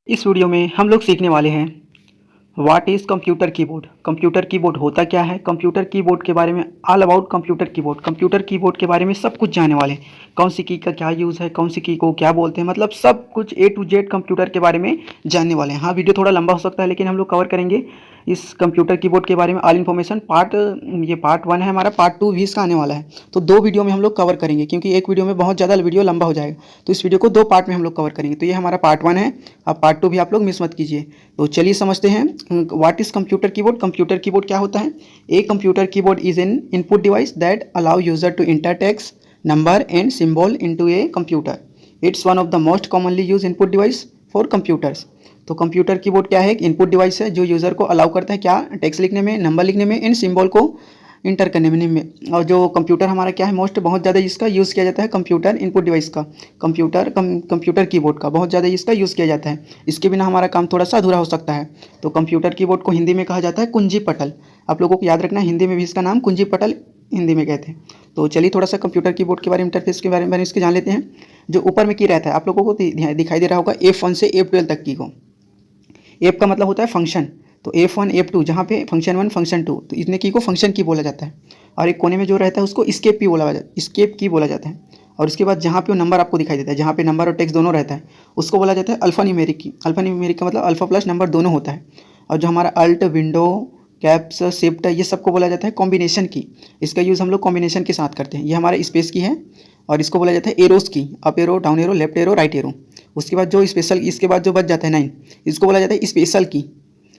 इस वीडियो में हम लोग सीखने वाले हैं what is computer keyboard. Computer keyboard होता क्या है, कंप्यूटर कीबोर्ड के बारे में, ऑल अबाउट कंप्यूटर कीबोर्ड के बारे में सब कुछ जानने वाले हैं। कौन सी की का क्या यूज़ है, कौन सी की को क्या बोलते हैं, मतलब सब कुछ ए टू जेड कंप्यूटर के बारे में जानने वाले हैं। हाँ, वीडियो थोड़ा लंबा हो सकता है लेकिन हम लोग कवर करेंगे इस कंप्यूटर कीबोर्ड के बारे में ऑल इन्फॉर्मेशन। ये पार्ट 1 है हमारा, पार्ट 2 भी इसका आने वाला है। तो 2 वीडियो में हम लोग कवर करेंगे क्योंकि एक वीडियो में बहुत ज़्यादा वीडियो लंबा हो जाएगा, तो इस वीडियो को 2 पार्ट में हम लोग कवर करेंगे। तो ये हमारा पार्ट 1 है, अब पार्ट 2 भी आप लोग मिस मत कीजिए। तो चलिए समझते हैं what is computer keyboard. Computer keyboard क्या होता है? A computer keyboard is an input device that allow user to enter text, number and symbol into a computer. It's one of the most commonly use input device for computers. तो computer keyboard क्या है? एक input device है जो user को allow करता है क्या? टेक्स्ट लिखने में, नंबर लिखने में, एंड सिंबल को इंटर करने में। और जो कंप्यूटर हमारा क्या है, मोस्ट बहुत ज़्यादा इसका यूज़ किया जाता है कंप्यूटर इनपुट डिवाइस का, कंप्यूटर कीबोर्ड का बहुत ज़्यादा इसका यूज़ किया जाता है। इसके बिना हमारा काम थोड़ा सा अधूरा हो सकता है। तो कंप्यूटर कीबोर्ड को हिंदी में कहा जाता है कुंजी पटल। आप लोगों को याद रखना है, हिंदी में भी इसका नाम कुंजी पटल हिंदी में कहते हैं। तो चलिए थोड़ा सा कंप्यूटर कीबोर्ड के बारे में, इंटरफेस के बारे में इसके जान लेते हैं। जो ऊपर में की रहता है आप लोगों को दिखाई दे रहा होगा, F1 से F12 तक की को। एफ का मतलब होता है फंक्शन, तो F1 F2 जहाँ पे फंक्शन 1 फंक्शन 2, तो इतने की को फंक्शन की बोला जाता है। और एक कोने में जो रहता है उसको स्केप की बोला जाता है। और उसके बाद जहाँ पे वो नंबर आपको दिखाई देता है, जहाँ पे नंबर और टेक्स्ट दोनों रहता है, उसको बोला जाता है अल्फा न्यूमेरिक की। अल्फा न्यूमेरिक का मतलब अल्फा प्लस नंबर दोनों होता है। और जो हमारा अल्ट, विंडो, कैप्स, शिफ्ट, ये सबको बोला जाता है कॉम्बिनेशन की। इसका यूज़ हम लोग कॉम्बिनेशन के साथ करते हैं। ये हमारा स्पेस की है और इसको बोला जाता है एरोस की, up arrow, down arrow, left arrow, right arrow. उसके बाद जो स्पेशल, इसके बाद जो बच जाता है 9, इसको बोला जाता है स्पेशल की।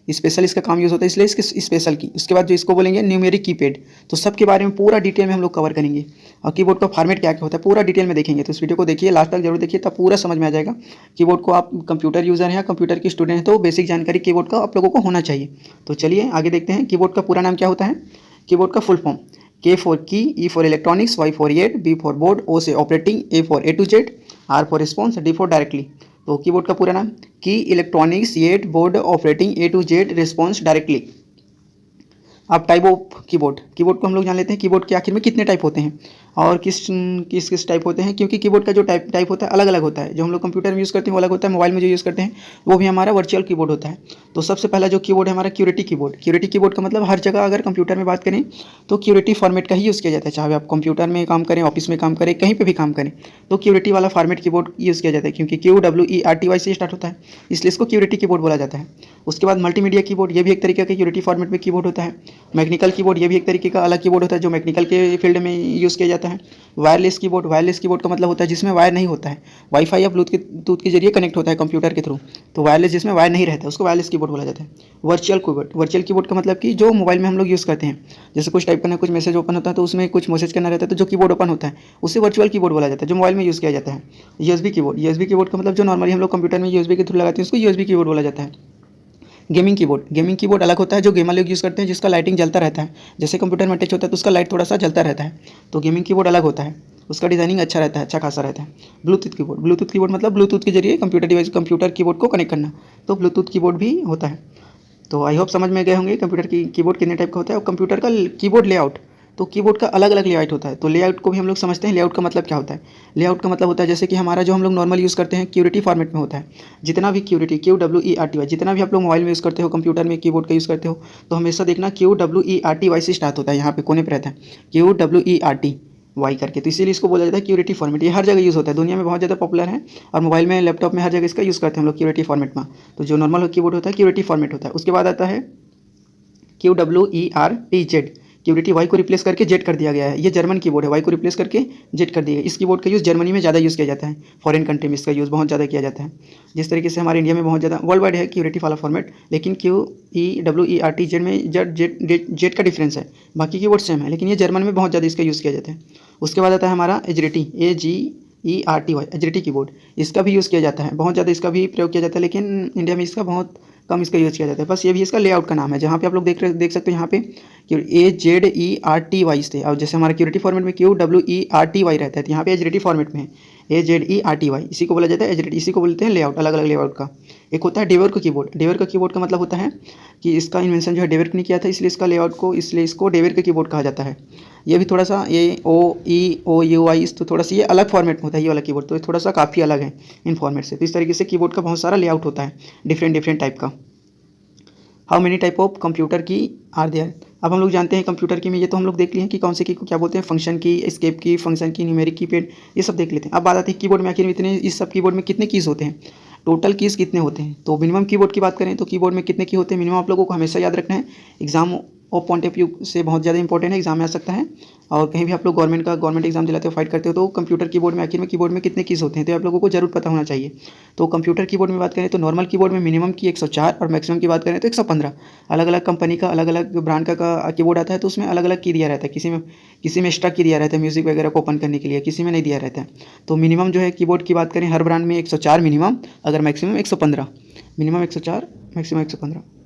स्पेशल इसका काम यूज़ होता है इसलिए इसके स्पेशल की। उसके बाद जो इसको बोलेंगे न्यूमेरिक कीपैड। तो सब के बारे में पूरा डिटेल में हम लोग कवर करेंगे। और कीबोर्ड का फॉर्मेट क्या क्या होता है पूरा डिटेल में देखेंगे। तो इस वीडियो को देखिए, लास्ट तक जरूर देखिए, तब पूरा समझ में आ जाएगा। कीबोर्ड को आप कंप्यूटर यूज़र हैं या कंप्यूटर की स्टूडेंट हैं तो बेसिक जानकारी कीबोर्ड का आप लोगों को होना चाहिए। तो चलिए आगे देखते हैं कीबोर्ड का पूरा नाम क्या होता है। कीबोर्ड का फुल फॉर्म: के for key, E for electronics, Y for yet, B for board, O से operating, A for A to Z, R for response, D for directly. तो कीबोर्ड का पूरा नाम: key, electronics, yet, board, operating, A to Z, response, directly. अब type of keyboard को हम लोग जान लेते हैं। कीबोर्ड के आखिर में कितने टाइप होते हैं और किस टाइप होते हैं, क्योंकि कीबोर्ड का जो टाइप होता है अलग अलग होता है। जो हम लोग कंप्यूटर में यूज़ करते हैं वो अलग होता है, मोबाइल में जो यूज़ करते हैं वो भी हमारा वर्चुअल कीबोर्ड होता है। तो सबसे पहला जो कीबोर्ड है हमारा क्यूरेटी कीबोर्ड का मतलब हर जगह अगर कंप्यूटर में बात करें तो क्यूरेटी फॉर्मेट का ही यूज़ किया जाता है। चाहे आप कंप्यूटर में काम करें, ऑफिस में काम करें, कहीं पर भी काम करें, तो क्यूरेटी वाला फॉर्मेट कीबोर्ड यूज़ किया जाता है, क्योंकि QWERTY से स्टार्ट होता है, इसलिए इसको क्यूरेटी कीबोर्ड बोला जाता है। उसके बाद मल्टीमीडिया कीबोर्ड, ये भी एक तरीके का क्यूरेटी फॉर्मेट में कीबोर्ड होता है। मैकेनिकल कीबोर्ड, ये भी एक तरीके का अलग कीबोर्ड होता है जो मैकेनिकल के फील्ड में यूज़ किया जाता है। वायरलेस कीबोर्ड का मतलब होता है जिसमें वायर नहीं होता है, वाईफाई या ब्लूटूथ के जरिए कनेक्ट होता है कंप्यूटर के थ्रू, तो वायरलेस जिसमें वायर नहीं रहता है उसको वायरलेस कीबोर्ड बोला जाता है। वर्चुअल कीबोर्ड का मतलब कि जो मोबाइल में हम लोग यूज़ करते हैं, जैसे कुछ टाइप करना, कुछ मैसेज ओपन होता है तो उसमें कुछ मैसेज करना रहता है, तो जो कीबोर्ड ओपन होता है उसे वर्चुअल कीबोर्ड बोला जाता है, जो मोबाइल में यूज़ किया जाता है। यूएसबी कीबोर्ड का मतलब जो नॉर्मली हम लोग कंप्यूटर में यूएसबी के थ्रू लगाते हैं उसको यूएसबी कीबोर्ड बोला जाता है। गेमिंग कीबोर्ड अलग होता है, जो गेमर लोग यूज़ करते हैं जिसका लाइटिंग जलता रहता है, जैसे कंप्यूटर में टच होता है तो उसका लाइट थोड़ा सा जलता रहता है, तो गेमिंग कीबोर्ड अलग होता है, उसका डिजाइनिंग अच्छा रहता है, अच्छा खासा रहता है। ब्लूटूथ कीबोर्ड मतलब ब्लूटूथ के जरिए कंप्यूटर कीबोर्ड को कनेक्ट करना, तो ब्लूटूथ कीबोर्ड भी होता है। तो आई होप समझ में गए होंगे कंप्यूटर की कीबोर्ड कितने टाइप का होता है। और कंप्यूटर का कीबोर्ड लेआउट, तो कीबोर्ड का अलग अलग लेआउट होता है, तो लेआउट को भी हम लोग समझते हैं। लेआउट का मतलब क्या होता है? लेआउट का मतलब होता है जैसे कि हमारा जो हम लोग नॉर्मल यूज़ करते हैं क्यूरेटी फॉर्मेट में होता है। जितना भी QWERTY, जितना भी आप लोग मोबाइल में यूज़ करते हो, कंप्यूटर में कीबोर्ड का यूज़ करते हो, तो हमेशा देखना QWERTY से स्टार्ट होता है, यहाँ पे कोने पर रहता है QWERTY करके, तो इसीलिए इसको बोला जाता है क्यूरेटी फॉर्मेट। ये हर जगह यूज़ होता है, दुनिया में बहुत ज़्यादा पॉपुलर है, और मोबाइल में, लैपटॉप में, हर जगह इसका यूज़ करते हैं हम लोग क्यूरेटी फॉर्मेट में। तो जो नॉर्मल कीबोर्ड होता है क्यूरेटी फॉर्मेट होता है। उसके बाद आता है QWERTZ, क्यूरिटी वाई को रिप्लेस करके जेड कर दिया गया है। ये जर्मन कीबोर्ड है, वाई को रिप्लेस करके जेड कर दिया गया। इस कीबोर्ड का यूज़ जर्मनी में ज़्यादा यूज़ किया जाता है, फॉरेन कंट्री में इसका यूज़ बहुत ज़्यादा किया जाता है। जिस तरीके से हमारे इंडिया में बहुत ज़्यादा वर्ल्ड वाइड है क्यूरेटी वाला फॉर्मेट, लेकिन QWERTZ में जेड का डिफरेंस है, बाकी कीबोर्ड सेम है, लेकिन ये जर्मन में बहुत ज़्यादा इसका यूज़ किया जाता है। उसके बाद आता है हमारा एजरेटी, AGERTY, एजरेटी कीबोर्ड। इसका भी यूज़ किया जाता है, बहुत ज़्यादा इसका भी प्रयोग किया जाता है, लेकिन इंडिया में इसका बहुत कम इसका यूज़ किया जाता है। बस ये भी इसका लेआउट का नाम है, जहाँ पे आप लोग देख सकते हो यहाँ पे AZERTY थे। और जैसे हमारा क्यूरेटिव फॉर्मेट में QWERTY रहता है, तो यहाँ पे एजरेटिव फॉर्मेट में है AZERTY। इसी को बोला जाता है एजरेटिव, इसी को बोलते हैं लेआउट, अलग अलग लेआउट का। एक होता है डेवर्क कीबोर्ड। डेवर्क कीबोर्ड का मतलब होता है कि इसका इन्वेंशन जो है डेवर्क ने किया था, इसलिए इसका लेआउट को, इसलिए इसको डेवर्क कीबोर्ड कहा जाता है। ये भी थोड़ा सा, ये OEOUI, तो थोड़ा सा ये अलग फॉर्मेट में होता है ये वाला कीबोर्ड, तो ये थोड़ा सा काफ़ी अलग है इन फॉर्मेट से। तो इस तरीके से कीबोर्ड का बहुत सारा लेआउट होता है, डिफरेंट टाइप का। How many type of computer की आर देयर। अब हम लोग जानते हैं कंप्यूटर की में, ये तो हम लोग देख लिए हैं कि कौन से की को क्या बोलते हैं, फंक्शन की, एस्केप की, फंक्शन की, न्यूमेरिक कीपैड, ये सब देख लेते हैं। अब बात आती है कीबोर्ड में आखिर में इतने, इस सब कीबोर्ड में कितने कीज़ होते हैं, टोटल कीज़ कितने होते हैं। तो मिनिमम कीबोर्ड की बात करें तो कीबोर्ड में कितने की होते हैं मिनिमम, आप लोगों को हमेशा याद रखना है। एग्जाम और पॉइंट ऑफ व्यू से बहुत ज़्यादा इंपॉर्टेंट है, एग्जाम में आ सकता है। और कहीं भी आप लोग गवर्नमेंट एग्जाम दिलाते हो, फाइट करते हो, तो कंप्यूटर कीबोर्ड में आखिर में कीबोर्ड में कितने कीज़ होते हैं तो आप लोगों को जरूर पता होना चाहिए। तो कंप्यूटर कीबोर्ड में बात करें तो नॉर्मल कीबोर्ड में मिनिमम की 104 और मैक्सिमम की बात करें तो 115। अलग अलग कंपनी का, अलग अलग ब्रांड का कीबोर्ड आता है, तो उसमें अलग अलग की दिया रहता है। किसी में एक्स्ट्रा की दिया रहता है म्यूजिक वगैरह को ओपन करने के लिए, किसी में नहीं दिया रहता है। तो मिनिमम जो है कीबोर्ड की बात करें हर ब्रांड में 104 मिनिमम, अगर मैक्सिमम 115, मिनिमम 104, मैक्सिमम 115।